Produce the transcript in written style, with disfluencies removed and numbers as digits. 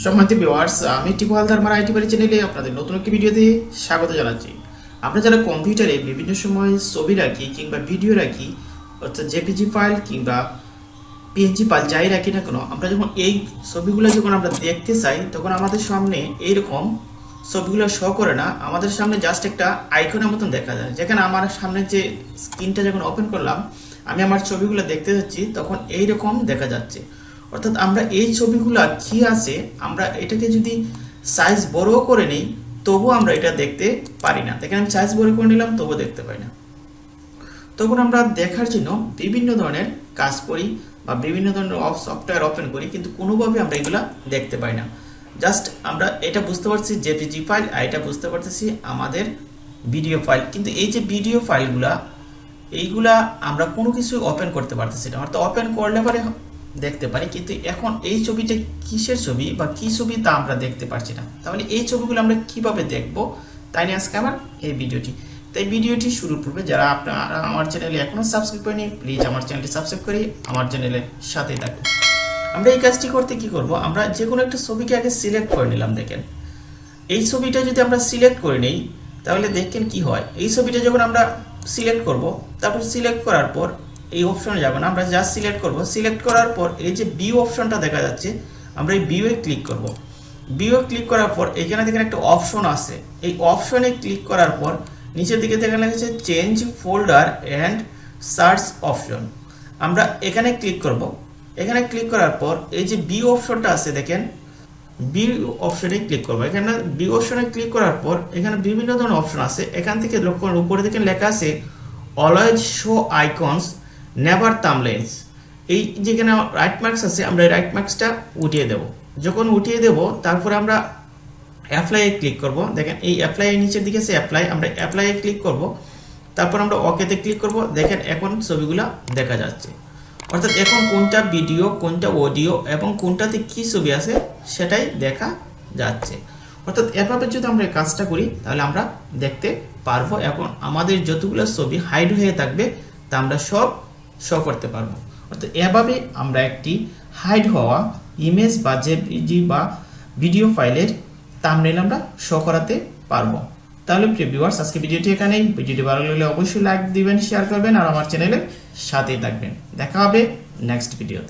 সম্মানিত ভিউয়ার্স, আমি টিপু হালদার আমার আইটি বাড়ি চ্যানেলে আপনাদের নতুন একটি ভিডিওতে স্বাগত জানাচ্ছি। আমরা যারা কম্পিউটারে বিভিন্ন সময় ছবি রাখি কিংবা ভিডিও রাখি, অর্থাৎ জেপিজি ফাইল কিংবা পিএনজি ফাইল যাই রাখি না কেন, আমরা যখন এই ছবিগুলো আমরা দেখতে চাই তখন আমাদের সামনে এইরকম ছবিগুলো শো করে না, আমাদের সামনে জাস্ট একটা আইকনের মতন দেখা যায়। যেখানে আমার সামনে যে স্ক্রিনটা যখন ওপেন করলাম, আমি আমার ছবিগুলো দেখতে যাচ্ছি, তখন এইরকম দেখা যাচ্ছে। অর্থাৎ আমরা এই ছবিগুলো কি আছে, আমরা এটাকে যদি সাইজ বড় করে নেই তবুও আমরা এটা দেখতে পারি না। দেখেন আমি সাইজ বড় করে নিলাম তবুও দেখতে পাই না। তখন আমরা দেখার জন্য বিভিন্ন ধরনের কাজ করি বা বিভিন্ন ধরনের সফটওয়্যার ওপেন করি, কিন্তু কোনোভাবে আমরা এগুলা দেখতে পাই না। জাস্ট আমরা এটা বুঝতে পারছি জেপিজি ফাইল, আর এটা বুঝতে পারতেছি আমাদের ভিডিও ফাইল, কিন্তু এই যে ভিডিও ফাইলগুলা এইগুলা আমরা কোনো কিছু ওপেন করতে পারতেছি না। অর্থাৎ ওপেন করলে পরে দেখতে পারি, কিন্তু এখন এই ছবিটা কিসের ছবি বা কি ছবি তা আমরা দেখতে পারছি না। তাহলে এই ছবিগুলো আমরা কিভাবে দেখব, তাই নিয়ে আজকে আমার এই ভিডিওটি। তাই ভিডিওটি শুরুর পূর্বে যারা আপনারা আমার চ্যানেলে এখনো সাবস্ক্রাইব করেনি, প্লিজ আমার চ্যানেলটি সাবস্ক্রাইব করে আমার চ্যানেলের সাথেই থাকুন। আমরা এই কাজটি করতে কি করব, আমরা যে কোনো একটা ছবিকে আগে সিলেক্ট করে নিলাম। দেখেন এই ছবিটা যদি আমরা সিলেক্ট করে নেই তাহলে দেখেন কি হয়। এই ছবিটা যখন আমরা সিলেক্ট করব, তারপর সিলেক্ট করার পর এই অপশনে যাব না, আমরা জাস্ট সিলেক্ট করব। সিলেক্ট করার পর এই যে ভিউ অপশনটা দেখা যাচ্ছে, আমরা এই ভিউয়ে ক্লিক করব। ভিউয়ে ক্লিক করার পর এখানে দেখেন একটা অপশন আছে, এই অপশনে ক্লিক করার পর নিচের দিকে দেখা যাচ্ছে change folder and search option. আমরা এখানে ক্লিক করব। এখানে ক্লিক করার পর এই যে ভিউ অপশনটা আছে, দেখেন ভিউ অপশনে ক্লিক করব। এখানে ভিউ অপশনে ক্লিক করার পর এখানে বিভিন্ন ধরনের অপশন আছে। এখান থেকে লক্ষ্য করুন, উপরে দেখেন লেখা আছে অলওয়েজ শো আইকনস নেভার থাম্বনেইলস। এই যেখানে রাইট মার্কস আছে, আমরা এই রাইট মার্কসটা উঠিয়ে দেব। যখন উঠিয়ে দেব তারপরে আমরা অ্যাপ্লাইয়ে ক্লিক করব। দেখেন এই অ্যাপ্লাইয়ের নিচের দিকে আছে অ্যাপ্লাই, আমরা অ্যাপ্লাইয়ে ক্লিক করব। তারপর আমরা ওকেতে ক্লিক করব। দেখেন এখন ছবিগুলো দেখা যাচ্ছে। অর্থাৎ এখন কোনটা ভিডিও, কোনটা অডিও এবং কোনটাতে কি ছবি আছে সেটাই দেখা যাচ্ছে। অর্থাৎ এভাবে যদি আমরা এই কাজটা করি তাহলে আমরা দেখতে পারবো। এখন আমাদের যতগুলো ছবি হাইড হয়ে থাকবে তা আমরা সব শো করতে পারবো। অর্থাৎ এভাবে আমরা একটি হাইড হওয়া ইমেজ বা জেপিজি বা ভিডিও ফাইলের থাম্বনেইল আমরা শো করাতে পারবো। তাহলে প্রিয় ভিউয়ার্স, আজকে ভিডিওটি এখানেই। ভিডিওটি ভালো লাগলে অবশ্যই লাইক দিবেন, শেয়ার করবেন আর আমার চ্যানেলের সাথেই থাকবেন। দেখা হবে নেক্সট ভিডিওতে।